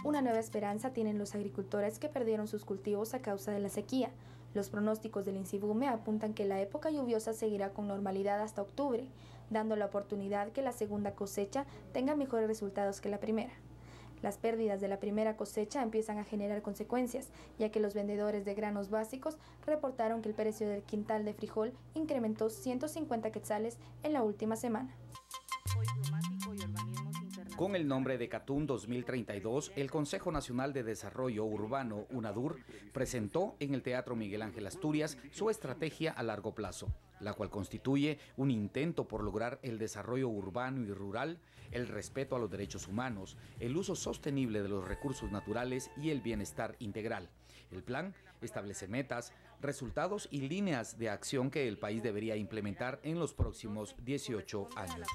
Una nueva esperanza tienen los agricultores que perdieron sus cultivos a causa de la sequía. Los pronósticos del INSIBUME apuntan que la época lluviosa seguirá con normalidad hasta octubre, dando la oportunidad que la segunda cosecha tenga mejores resultados que la primera. Las pérdidas de la primera cosecha empiezan a generar consecuencias, ya que los vendedores de granos básicos reportaron que el precio del quintal de frijol incrementó 150 quetzales en la última semana. Con el nombre de CATUM 2032, el Consejo Nacional de Desarrollo Urbano, UNADUR, presentó en el Teatro Miguel Ángel Asturias su estrategia a largo plazo, la cual constituye un intento por lograr el desarrollo urbano y rural, el respeto a los derechos humanos, el uso sostenible de los recursos naturales y el bienestar integral. El plan establece metas, resultados y líneas de acción que el país debería implementar en los próximos 18 años.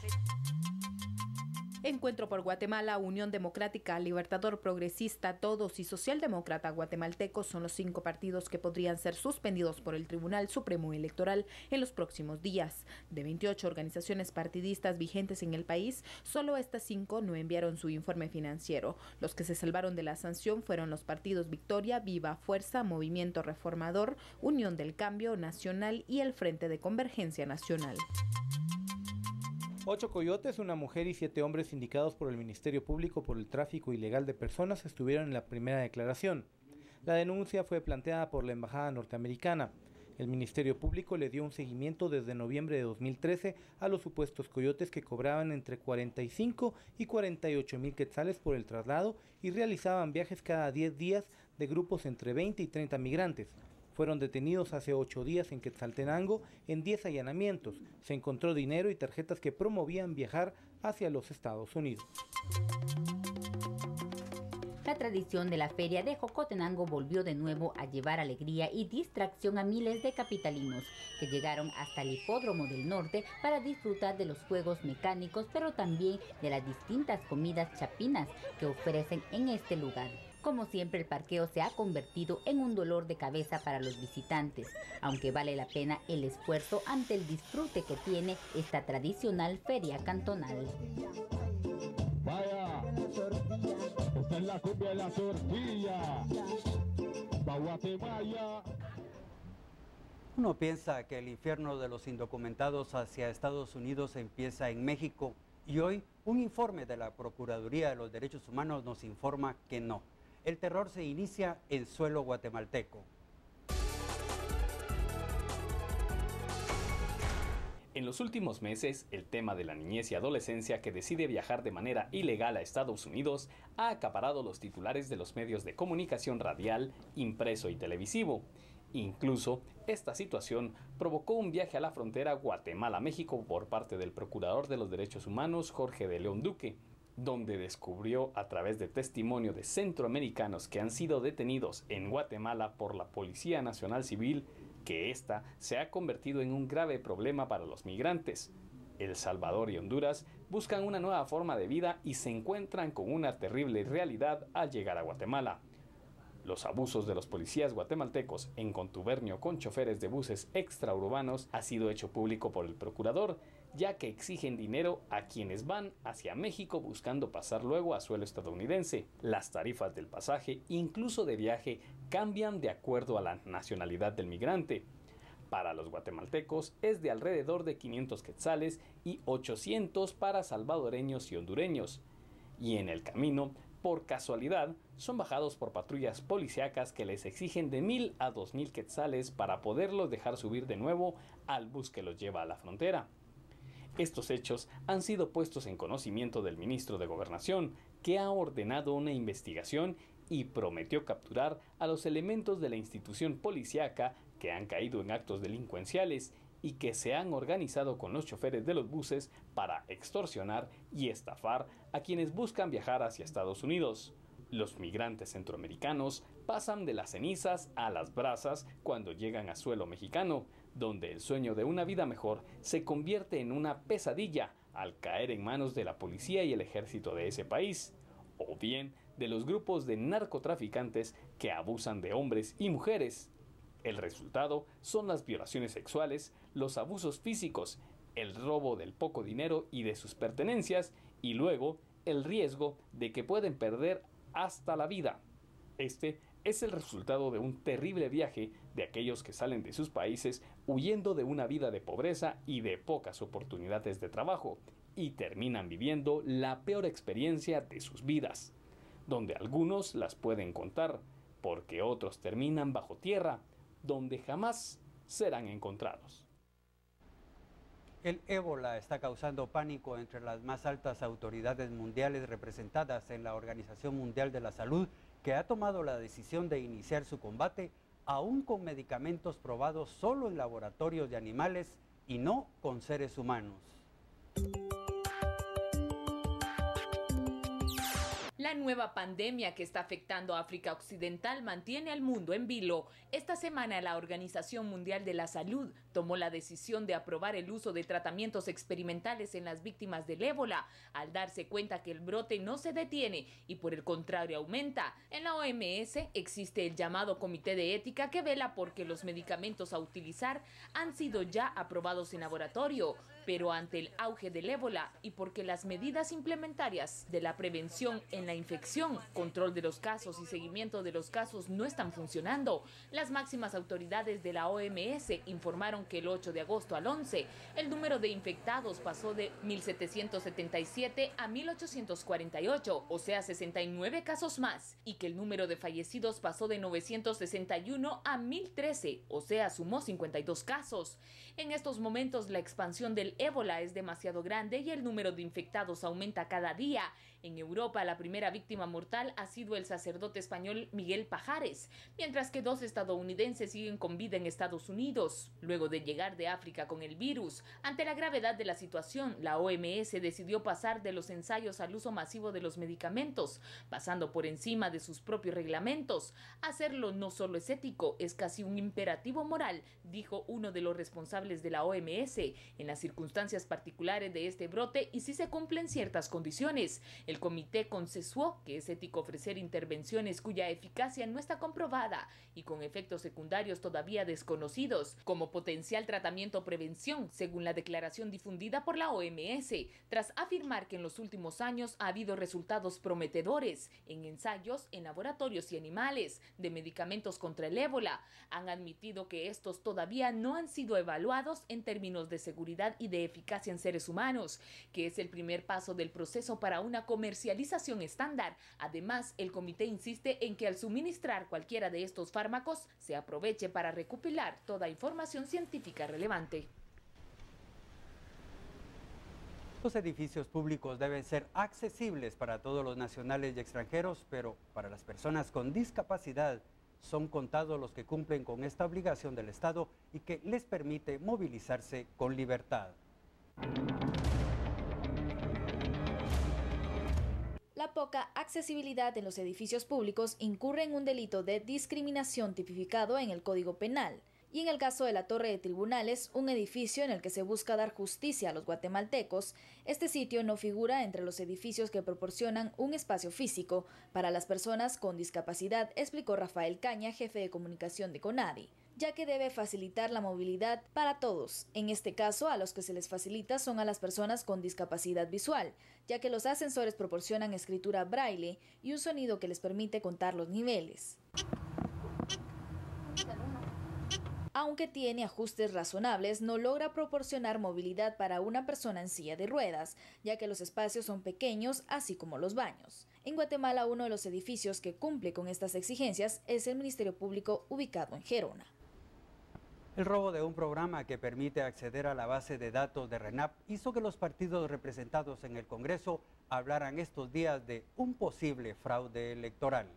Encuentro por Guatemala, Unión Democrática, Libertador Progresista, Todos y Socialdemócrata Guatemalteco son los 5 partidos que podrían ser suspendidos por el Tribunal Supremo Electoral en los próximos días. De 28 organizaciones partidistas vigentes en el país, solo estas 5 no enviaron su informe financiero. Los que se salvaron de la sanción fueron los partidos Victoria, Viva Fuerza, Movimiento Reformador, Unión del Cambio Nacional y el Frente de Convergencia Nacional. 8 coyotes, una mujer y 7 hombres indicados por el Ministerio Público por el tráfico ilegal de personas estuvieron en la primera declaración. La denuncia fue planteada por la Embajada norteamericana. El Ministerio Público le dio un seguimiento desde noviembre de 2013 a los supuestos coyotes que cobraban entre 45 y 48 mil quetzales por el traslado y realizaban viajes cada 10 días de grupos entre 20 y 30 migrantes. Fueron detenidos hace 8 días en Quetzaltenango en 10 allanamientos. Se encontró dinero y tarjetas que promovían viajar hacia los Estados Unidos. La tradición de la feria de Jocotenango volvió de nuevo a llevar alegría y distracción a miles de capitalinos que llegaron hasta el Hipódromo del Norte para disfrutar de los juegos mecánicos, pero también de las distintas comidas chapinas que ofrecen en este lugar. Como siempre, el parqueo se ha convertido en un dolor de cabeza para los visitantes, aunque vale la pena el esfuerzo ante el disfrute que tiene esta tradicional feria cantonal. Vaya, está en la cumbia de la tortilla. Guatemala. Uno piensa que el infierno de los indocumentados hacia Estados Unidos empieza en México y hoy un informe de la Procuraduría de los Derechos Humanos nos informa que no. El terror se inicia en suelo guatemalteco. En los últimos meses, el tema de la niñez y adolescencia que decide viajar de manera ilegal a Estados Unidos ha acaparado los titulares de los medios de comunicación radial, impreso y televisivo. Incluso, esta situación provocó un viaje a la frontera Guatemala-México por parte del Procurador de los Derechos Humanos, Jorge de León Duque, donde descubrió a través de testimonio de centroamericanos que han sido detenidos en Guatemala por la Policía Nacional Civil que esta se ha convertido en un grave problema para los migrantes. El Salvador y Honduras buscan una nueva forma de vida y se encuentran con una terrible realidad al llegar a Guatemala. Los abusos de los policías guatemaltecos en contubernio con choferes de buses extraurbanos ha sido hecho público por el procurador, ya que exigen dinero a quienes van hacia México buscando pasar luego a suelo estadounidense. Las tarifas del pasaje, incluso de viaje, cambian de acuerdo a la nacionalidad del migrante. Para los guatemaltecos es de alrededor de 500 quetzales y 800 para salvadoreños y hondureños. Y en el camino, por casualidad, son bajados por patrullas policíacas que les exigen de 1,000 a 2,000 quetzales para poderlos dejar subir de nuevo al bus que los lleva a la frontera. Estos hechos han sido puestos en conocimiento del ministro de Gobernación, que ha ordenado una investigación y prometió capturar a los elementos de la institución policíaca que han caído en actos delincuenciales y que se han organizado con los choferes de los buses para extorsionar y estafar a quienes buscan viajar hacia Estados Unidos. Los migrantes centroamericanos pasan de las cenizas a las brasas cuando llegan a suelo mexicano, donde el sueño de una vida mejor se convierte en una pesadilla al caer en manos de la policía y el ejército de ese país, o bien de los grupos de narcotraficantes que abusan de hombres y mujeres. El resultado son las violaciones sexuales, los abusos físicos, el robo del poco dinero y de sus pertenencias, y luego el riesgo de que pueden perder hasta la vida. Este es el resultado de un terrible viaje de aquellos que salen de sus países huyendo de una vida de pobreza y de pocas oportunidades de trabajo y terminan viviendo la peor experiencia de sus vidas, donde algunos las pueden contar, porque otros terminan bajo tierra, donde jamás serán encontrados. El ébola está causando pánico entre las más altas autoridades mundiales representadas en la Organización Mundial de la Salud, que ha tomado la decisión de iniciar su combate, aún con medicamentos probados solo en laboratorios de animales y no con seres humanos. La nueva pandemia que está afectando a África Occidental mantiene al mundo en vilo. Esta semana la Organización Mundial de la Salud tomó la decisión de aprobar el uso de tratamientos experimentales en las víctimas del ébola, al darse cuenta que el brote no se detiene y por el contrario aumenta. En la OMS existe el llamado Comité de Ética que vela porque los medicamentos a utilizar han sido ya aprobados en laboratorio, pero ante el auge del ébola y porque las medidas implementarias de la prevención en la infección, control de los casos y seguimiento de los casos no están funcionando, las máximas autoridades de la OMS informaron que el 8 de agosto al 11, el número de infectados pasó de 1.777 a 1.848, o sea 69 casos más, y que el número de fallecidos pasó de 961 a 1.013, o sea sumó 52 casos. En estos momentos la expansión del ébola es demasiado grande y el número de infectados aumenta cada día. En Europa, la primera víctima mortal ha sido el sacerdote español Miguel Pajares, mientras que 2 estadounidenses siguen con vida en Estados Unidos. Luego de llegar de África con el virus, ante la gravedad de la situación, la OMS decidió pasar de los ensayos al uso masivo de los medicamentos, pasando por encima de sus propios reglamentos. Hacerlo no solo es ético, es casi un imperativo moral, dijo uno de los responsables de la OMS, en las circunstancias particulares de este brote y si se cumplen ciertas condiciones. El comité consensuó que es ético ofrecer intervenciones cuya eficacia no está comprobada y con efectos secundarios todavía desconocidos, como potencial tratamiento o prevención, según la declaración difundida por la OMS, tras afirmar que en los últimos años ha habido resultados prometedores en ensayos en laboratorios y animales de medicamentos contra el ébola. Han admitido que estos todavía no han sido evaluados en términos de seguridad y de eficacia en seres humanos, que es el primer paso del proceso para una comercialización estándar. Además, el comité insiste en que al suministrar cualquiera de estos fármacos se aproveche para recopilar toda información científica relevante. Los edificios públicos deben ser accesibles para todos los nacionales y extranjeros, pero para las personas con discapacidad son contados los que cumplen con esta obligación del Estado y que les permite movilizarse con libertad. La poca accesibilidad en los edificios públicos incurre en un delito de discriminación tipificado en el Código Penal. Y en el caso de la Torre de Tribunales, un edificio en el que se busca dar justicia a los guatemaltecos, este sitio no figura entre los edificios que proporcionan un espacio físico para las personas con discapacidad, explicó Rafael Caña, jefe de comunicación de CONADI, ya que debe facilitar la movilidad para todos. En este caso, a los que se les facilita son a las personas con discapacidad visual, ya que los ascensores proporcionan escritura braille y un sonido que les permite contar los niveles. Aunque tiene ajustes razonables, no logra proporcionar movilidad para una persona en silla de ruedas, ya que los espacios son pequeños, así como los baños. En Guatemala, uno de los edificios que cumple con estas exigencias es el Ministerio Público ubicado en Gerona. El robo de un programa que permite acceder a la base de datos de RENAP hizo que los partidos representados en el Congreso hablaran estos días de un posible fraude electoral.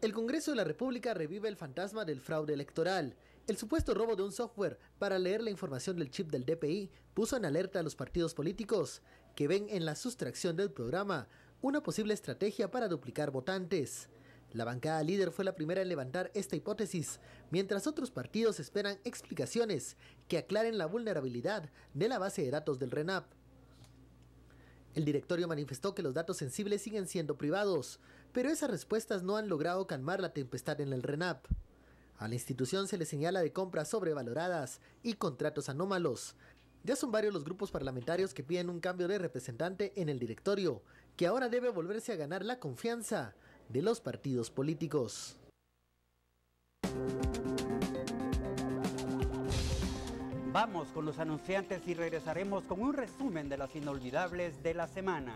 El Congreso de la República revive el fantasma del fraude electoral. El supuesto robo de un software para leer la información del chip del DPI puso en alerta a los partidos políticos, que ven en la sustracción del programa una posible estrategia para duplicar votantes. La bancada líder fue la primera en levantar esta hipótesis, mientras otros partidos esperan explicaciones que aclaren la vulnerabilidad de la base de datos del RENAP. El directorio manifestó que los datos sensibles siguen siendo privados, pero esas respuestas no han logrado calmar la tempestad en el RENAP. A la institución se le señala de compras sobrevaloradas y contratos anómalos. Ya son varios los grupos parlamentarios que piden un cambio de representante en el directorio, que ahora debe volverse a ganar la confianza de los partidos políticos. Vamos con los anunciantes y regresaremos con un resumen de las inolvidables de la semana.